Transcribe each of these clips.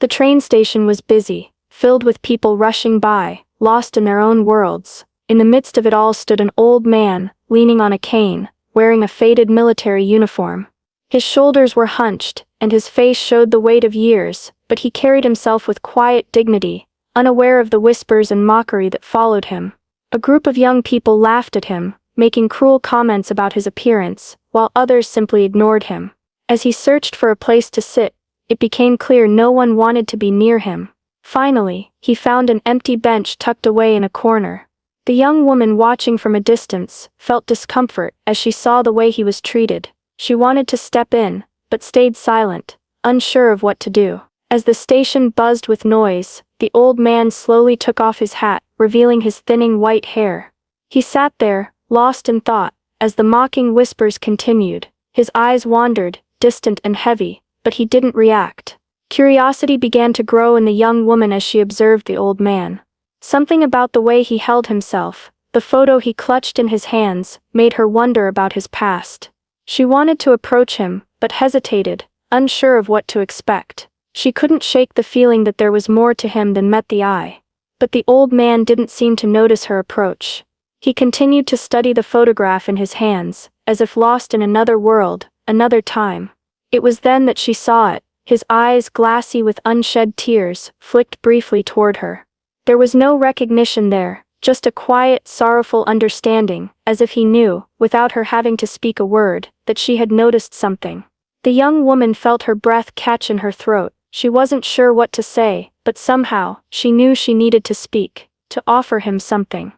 The train station was busy, filled with people rushing by, lost in their own worlds. In the midst of it all stood an old man, leaning on a cane, wearing a faded military uniform. His shoulders were hunched, and his face showed the weight of years, but he carried himself with quiet dignity, unaware of the whispers and mockery that followed him. A group of young people laughed at him, making cruel comments about his appearance, while others simply ignored him. As he searched for a place to sit, it became clear no one wanted to be near him. Finally, he found an empty bench tucked away in a corner. The young woman, watching from a distance, felt discomfort as she saw the way he was treated. She wanted to step in, but stayed silent, unsure of what to do. As the station buzzed with noise, the old man slowly took off his hat, revealing his thinning white hair. He sat there, lost in thought, as the mocking whispers continued. His eyes wandered, distant and heavy, but he didn't react. Curiosity began to grow in the young woman as she observed the old man. Something about the way he held himself, the photo he clutched in his hands, made her wonder about his past. She wanted to approach him, but hesitated, unsure of what to expect. She couldn't shake the feeling that there was more to him than met the eye. But the old man didn't seem to notice her approach. He continued to study the photograph in his hands, as if lost in another world, another time. It was then that she saw it. His eyes, glassy with unshed tears, flicked briefly toward her. There was no recognition there, just a quiet, sorrowful understanding, as if he knew, without her having to speak a word, that she had noticed something. The young woman felt her breath catch in her throat. She wasn't sure what to say, but somehow, she knew she needed to speak, to offer him something.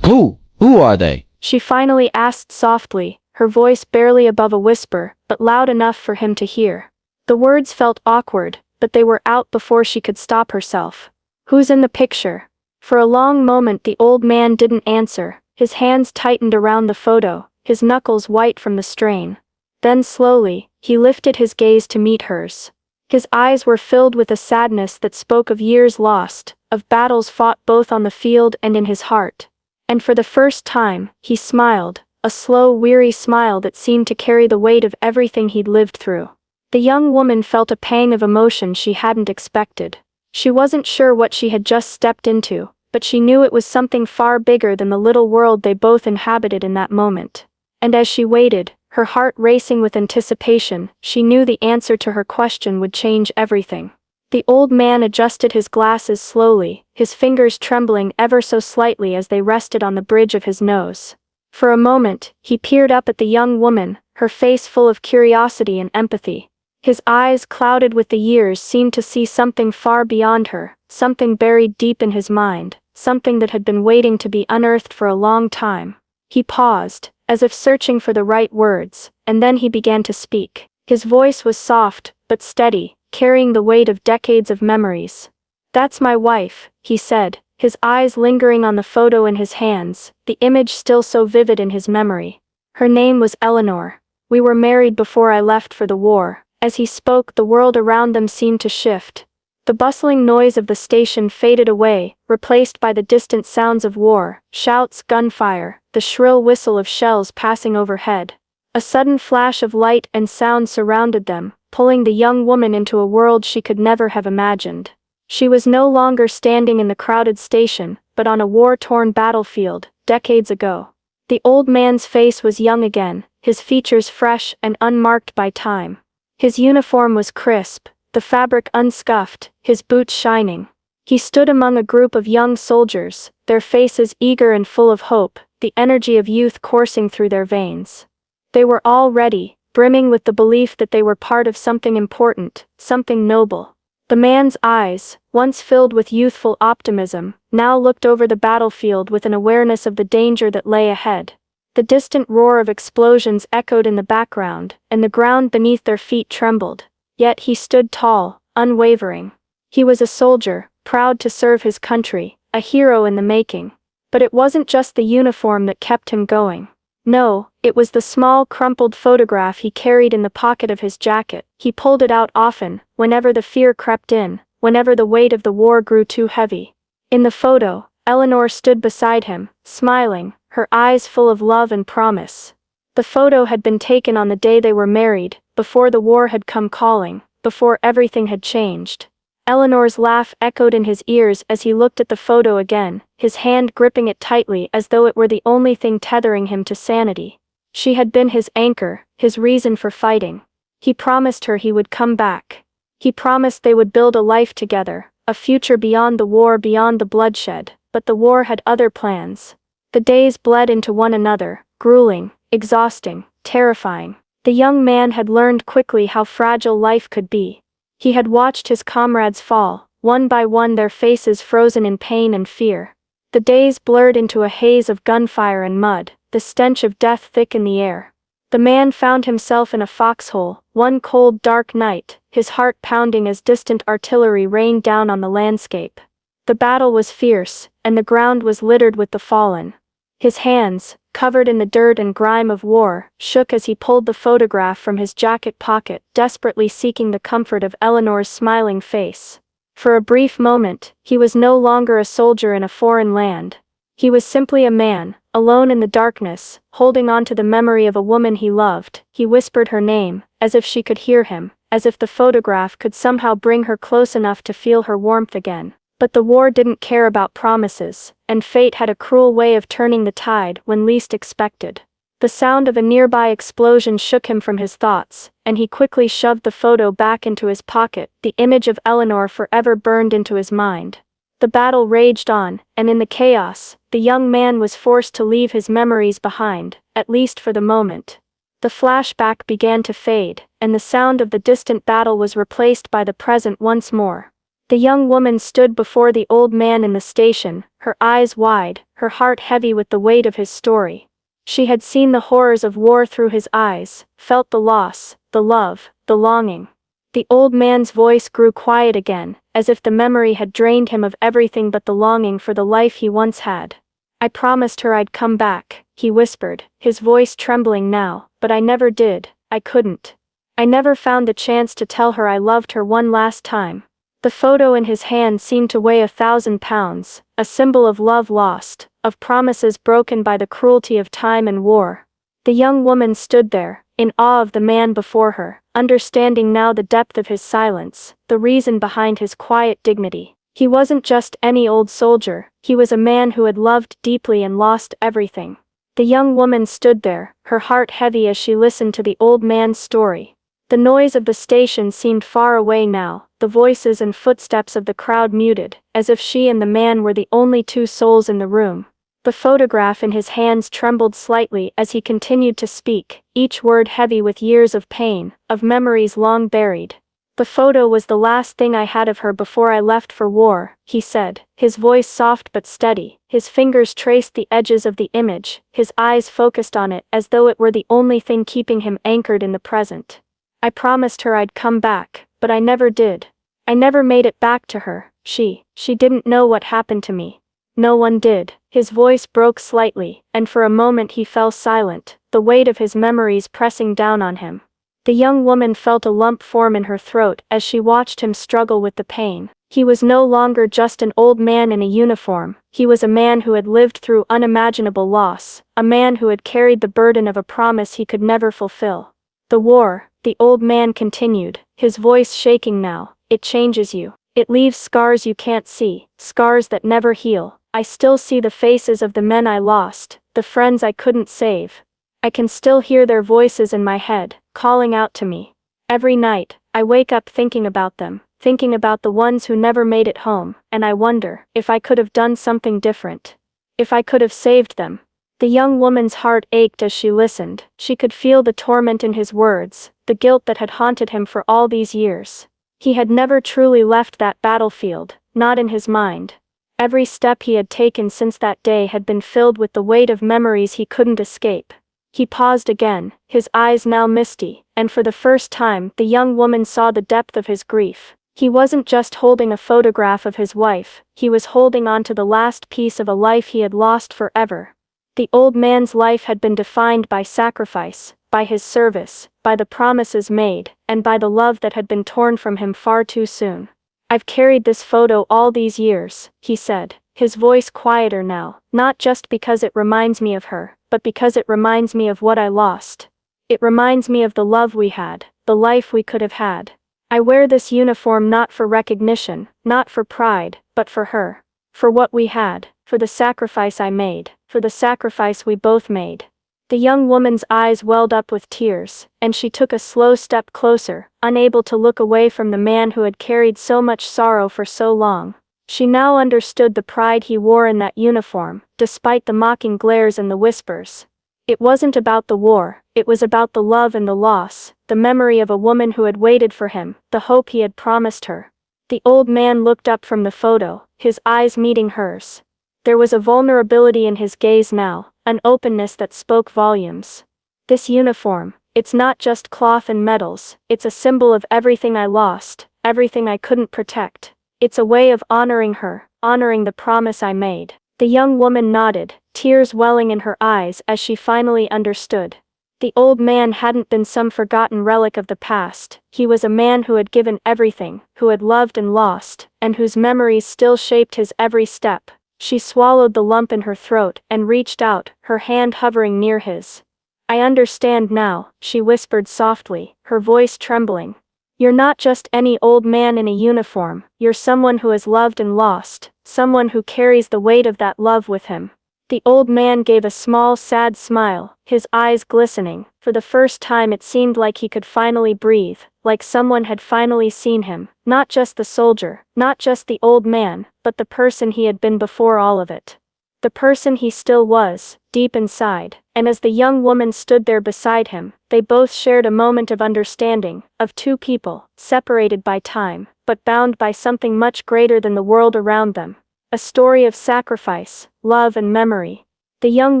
Who are they? She finally asked softly, her voice barely above a whisper, but loud enough for him to hear. The words felt awkward, but they were out before she could stop herself. Who's in the picture? For a long moment the old man didn't answer. His hands tightened around the photo, his knuckles white from the strain. Then slowly, he lifted his gaze to meet hers. His eyes were filled with a sadness that spoke of years lost, of battles fought both on the field and in his heart. And for the first time, he smiled, a slow, weary smile that seemed to carry the weight of everything he'd lived through. The young woman felt a pang of emotion she hadn't expected. She wasn't sure what she had just stepped into, but she knew it was something far bigger than the little world they both inhabited in that moment. And as she waited, her heart racing with anticipation, she knew the answer to her question would change everything. The old man adjusted his glasses slowly, his fingers trembling ever so slightly as they rested on the bridge of his nose. For a moment, he peered up at the young woman, her face full of curiosity and empathy. His eyes, clouded with the years, seemed to see something far beyond her, something buried deep in his mind, something that had been waiting to be unearthed for a long time. He paused, as if searching for the right words, and then he began to speak. His voice was soft, but steady, carrying the weight of decades of memories. "That's my wife," he said, his eyes lingering on the photo in his hands, the image still so vivid in his memory. "Her name was Eleanor. We were married before I left for the war." As he spoke, the world around them seemed to shift. The bustling noise of the station faded away, replaced by the distant sounds of war, shouts, gunfire, the shrill whistle of shells passing overhead. A sudden flash of light and sound surrounded them, pulling the young woman into a world she could never have imagined. She was no longer standing in the crowded station, but on a war-torn battlefield, decades ago. The old man's face was young again, his features fresh and unmarked by time. His uniform was crisp, the fabric unscuffed, his boots shining. He stood among a group of young soldiers, their faces eager and full of hope, the energy of youth coursing through their veins. They were all ready, brimming with the belief that they were part of something important, something noble. The man's eyes, once filled with youthful optimism, now looked over the battlefield with an awareness of the danger that lay ahead. The distant roar of explosions echoed in the background, and the ground beneath their feet trembled. Yet he stood tall, unwavering. He was a soldier, proud to serve his country, a hero in the making. But it wasn't just the uniform that kept him going. No, it was the small, crumpled photograph he carried in the pocket of his jacket. He pulled it out often, whenever the fear crept in, whenever the weight of the war grew too heavy. In the photo, Eleanor stood beside him, smiling, her eyes full of love and promise. The photo had been taken on the day they were married, before the war had come calling, before everything had changed. Eleanor's laugh echoed in his ears as he looked at the photo again, his hand gripping it tightly as though it were the only thing tethering him to sanity. She had been his anchor, his reason for fighting. He promised her he would come back. He promised they would build a life together, a future beyond the war, beyond the bloodshed, but the war had other plans. The days bled into one another, grueling, exhausting, terrifying. The young man had learned quickly how fragile life could be. He had watched his comrades fall, one by one, their faces frozen in pain and fear. The days blurred into a haze of gunfire and mud, the stench of death thick in the air. The man found himself in a foxhole, one cold dark night, his heart pounding as distant artillery rained down on the landscape. The battle was fierce, and the ground was littered with the fallen. His hands, covered in the dirt and grime of war, shook as he pulled the photograph from his jacket pocket, desperately seeking the comfort of Eleanor's smiling face. For a brief moment, he was no longer a soldier in a foreign land. He was simply a man, alone in the darkness, holding on to the memory of a woman he loved. He whispered her name, as if she could hear him, as if the photograph could somehow bring her close enough to feel her warmth again. But the war didn't care about promises, and fate had a cruel way of turning the tide when least expected. The sound of a nearby explosion shook him from his thoughts, and he quickly shoved the photo back into his pocket, the image of Eleanor forever burned into his mind. The battle raged on, and in the chaos, the young man was forced to leave his memories behind, at least for the moment. The flashback began to fade, and the sound of the distant battle was replaced by the present once more. The young woman stood before the old man in the station, her eyes wide, her heart heavy with the weight of his story. She had seen the horrors of war through his eyes, felt the loss, the love, the longing. The old man's voice grew quiet again, as if the memory had drained him of everything but the longing for the life he once had. "I promised her I'd come back," he whispered, his voice trembling now, "but I never did, I couldn't. I never found the chance to tell her I loved her one last time." The photo in his hand seemed to weigh 1,000 pounds, a symbol of love lost, of promises broken by the cruelty of time and war. The young woman stood there, in awe of the man before her, understanding now the depth of his silence, the reason behind his quiet dignity. He wasn't just any old soldier, he was a man who had loved deeply and lost everything. The young woman stood there, her heart heavy as she listened to the old man's story. The noise of the station seemed far away now, the voices and footsteps of the crowd muted, as if she and the man were the only two souls in the room. The photograph in his hands trembled slightly as he continued to speak, each word heavy with years of pain, of memories long buried. "The photo was the last thing I had of her before I left for war," he said, his voice soft but steady. His fingers traced the edges of the image, his eyes focused on it as though it were the only thing keeping him anchored in the present. "I promised her I'd come back, but I never did. I never made it back to her. She didn't know what happened to me. No one did." His voice broke slightly, and for a moment he fell silent, the weight of his memories pressing down on him. The young woman felt a lump form in her throat as she watched him struggle with the pain. He was no longer just an old man in a uniform, he was a man who had lived through unimaginable loss, a man who had carried the burden of a promise he could never fulfill. "The war," the old man continued, his voice shaking now, "it changes you. It leaves scars you can't see, scars that never heal. I still see the faces of the men I lost, the friends I couldn't save. I can still hear their voices in my head, calling out to me. Every night, I wake up thinking about them, thinking about the ones who never made it home, and I wonder if I could have done something different. If I could have saved them." The young woman's heart ached as she listened. She could feel the torment in his words, the guilt that had haunted him for all these years. He had never truly left that battlefield, not in his mind. Every step he had taken since that day had been filled with the weight of memories he couldn't escape. He paused again, his eyes now misty, and for the first time the young woman saw the depth of his grief. He wasn't just holding a photograph of his wife, he was holding on to the last piece of a life he had lost forever. The old man's life had been defined by sacrifice, by his service, by the promises made, and by the love that had been torn from him far too soon. "I've carried this photo all these years," he said, his voice quieter now, "not just because it reminds me of her, but because it reminds me of what I lost. It reminds me of the love we had, the life we could have had. I wear this uniform not for recognition, not for pride, but for her. For what we had, for the sacrifice I made, for the sacrifice we both made." The young woman's eyes welled up with tears, and she took a slow step closer, unable to look away from the man who had carried so much sorrow for so long. She now understood the pride he wore in that uniform, despite the mocking glares and the whispers. It wasn't about the war, it was about the love and the loss, the memory of a woman who had waited for him, the hope he had promised her. The old man looked up from the photo, his eyes meeting hers. There was a vulnerability in his gaze now, an openness that spoke volumes. "This uniform, it's not just cloth and medals, it's a symbol of everything I lost, everything I couldn't protect. It's a way of honoring her, honoring the promise I made." The young woman nodded, tears welling in her eyes as she finally understood. The old man hadn't been some forgotten relic of the past, he was a man who had given everything, who had loved and lost, and whose memories still shaped his every step. She swallowed the lump in her throat and reached out, her hand hovering near his. "I understand now," she whispered softly, her voice trembling. "You're not just any old man in a uniform, you're someone who has loved and lost, someone who carries the weight of that love with him." The old man gave a small sad smile, his eyes glistening. For the first time it seemed like he could finally breathe, like someone had finally seen him, not just the soldier, not just the old man, but the person he had been before all of it. The person he still was, deep inside. And as the young woman stood there beside him, they both shared a moment of understanding, of two people, separated by time, but bound by something much greater than the world around them. A story of sacrifice, love and memory. The young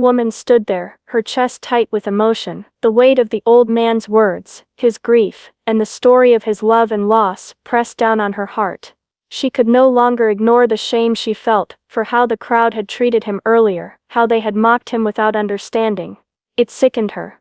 woman stood there, her chest tight with emotion, the weight of the old man's words, his grief, and the story of his love and loss pressed down on her heart. She could no longer ignore the shame she felt for how the crowd had treated him earlier, how they had mocked him without understanding. It sickened her.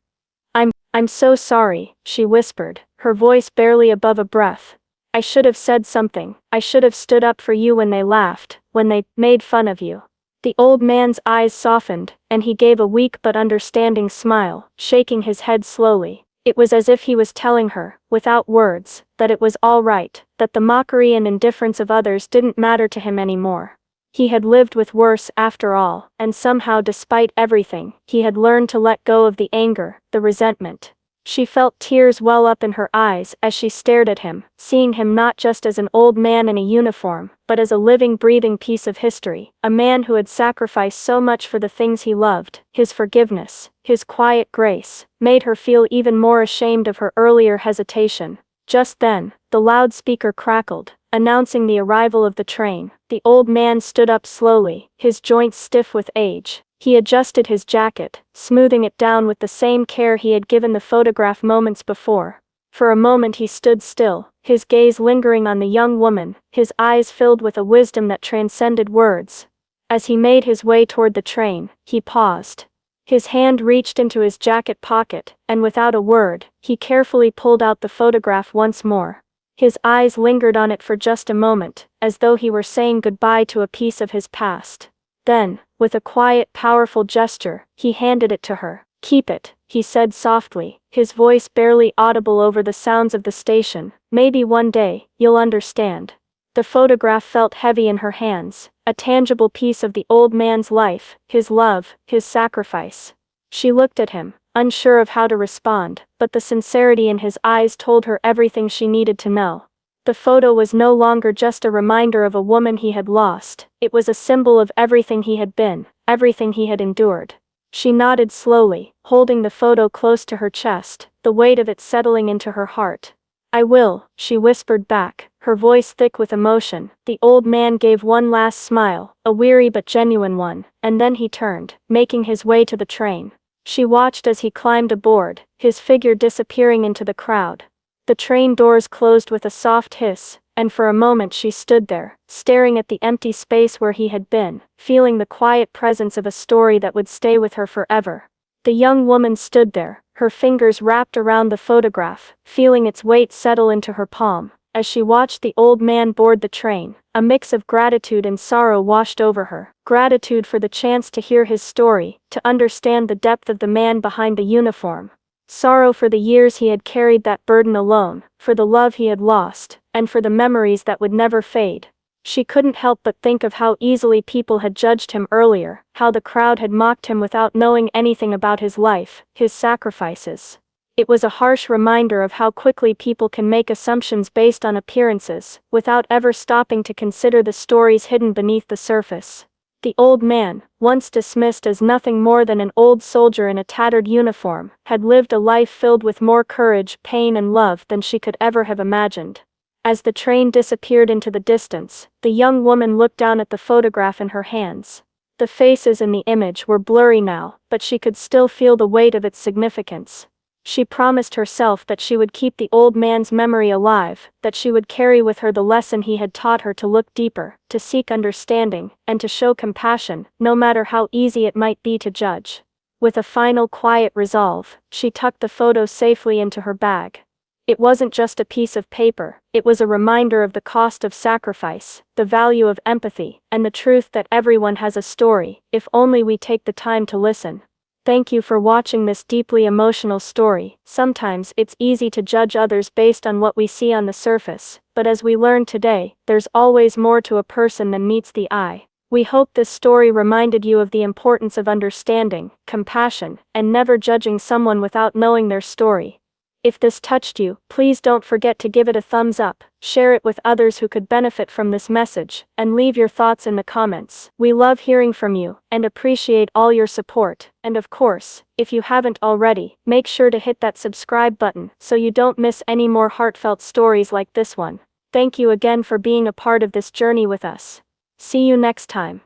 I'm so sorry," she whispered, her voice barely above a breath. "I should have said something, I should have stood up for you when they laughed, when they made fun of you." The old man's eyes softened, and he gave a weak but understanding smile, shaking his head slowly. It was as if he was telling her, without words, that it was all right, that the mockery and indifference of others didn't matter to him anymore. He had lived with worse after all, and somehow despite everything, he had learned to let go of the anger, the resentment. She felt tears well up in her eyes as she stared at him, seeing him not just as an old man in a uniform, but as a living, breathing piece of history, a man who had sacrificed so much for the things he loved. His forgiveness, his quiet grace, made her feel even more ashamed of her earlier hesitation. Just then, the loudspeaker crackled, announcing the arrival of the train. The old man stood up slowly, his joints stiff with age. He adjusted his jacket, smoothing it down with the same care he had given the photograph moments before. For a moment he stood still, his gaze lingering on the young woman, his eyes filled with a wisdom that transcended words. As he made his way toward the train, he paused. His hand reached into his jacket pocket, and without a word, he carefully pulled out the photograph once more. His eyes lingered on it for just a moment, as though he were saying goodbye to a piece of his past. Then, with a quiet, powerful gesture, he handed it to her. "Keep it," he said softly, his voice barely audible over the sounds of the station. "Maybe one day, you'll understand." The photograph felt heavy in her hands, a tangible piece of the old man's life, his love, his sacrifice. She looked at him, unsure of how to respond, but the sincerity in his eyes told her everything she needed to know. The photo was no longer just a reminder of a woman he had lost, it was a symbol of everything he had been, everything he had endured. She nodded slowly, holding the photo close to her chest, the weight of it settling into her heart. "I will," she whispered back, her voice thick with emotion. The old man gave one last smile, a weary but genuine one, and then he turned, making his way to the train. She watched as he climbed aboard, his figure disappearing into the crowd. The train doors closed with a soft hiss, and for a moment she stood there, staring at the empty space where he had been, feeling the quiet presence of a story that would stay with her forever. The young woman stood there, her fingers wrapped around the photograph, feeling its weight settle into her palm. As she watched the old man board the train, a mix of gratitude and sorrow washed over her. Gratitude for the chance to hear his story, to understand the depth of the man behind the uniform. Sorrow for the years he had carried that burden alone, for the love he had lost, and for the memories that would never fade. She couldn't help but think of how easily people had judged him earlier, how the crowd had mocked him without knowing anything about his life, his sacrifices. It was a harsh reminder of how quickly people can make assumptions based on appearances, without ever stopping to consider the stories hidden beneath the surface. The old man, once dismissed as nothing more than an old soldier in a tattered uniform, had lived a life filled with more courage, pain and love than she could ever have imagined. As the train disappeared into the distance, the young woman looked down at the photograph in her hands. The faces in the image were blurry now, but she could still feel the weight of its significance. She promised herself that she would keep the old man's memory alive, that she would carry with her the lesson he had taught her to look deeper, to seek understanding, and to show compassion, no matter how easy it might be to judge. With a final quiet resolve, she tucked the photo safely into her bag. It wasn't just a piece of paper, it was a reminder of the cost of sacrifice, the value of empathy, and the truth that everyone has a story, if only we take the time to listen. Thank you for watching this deeply emotional story. Sometimes it's easy to judge others based on what we see on the surface, but as we learned today, there's always more to a person than meets the eye. We hope this story reminded you of the importance of understanding, compassion, and never judging someone without knowing their story. If this touched you, please don't forget to give it a thumbs up, share it with others who could benefit from this message, and leave your thoughts in the comments. We love hearing from you, and appreciate all your support. And of course, if you haven't already, make sure to hit that subscribe button so you don't miss any more heartfelt stories like this one. Thank you again for being a part of this journey with us. See you next time.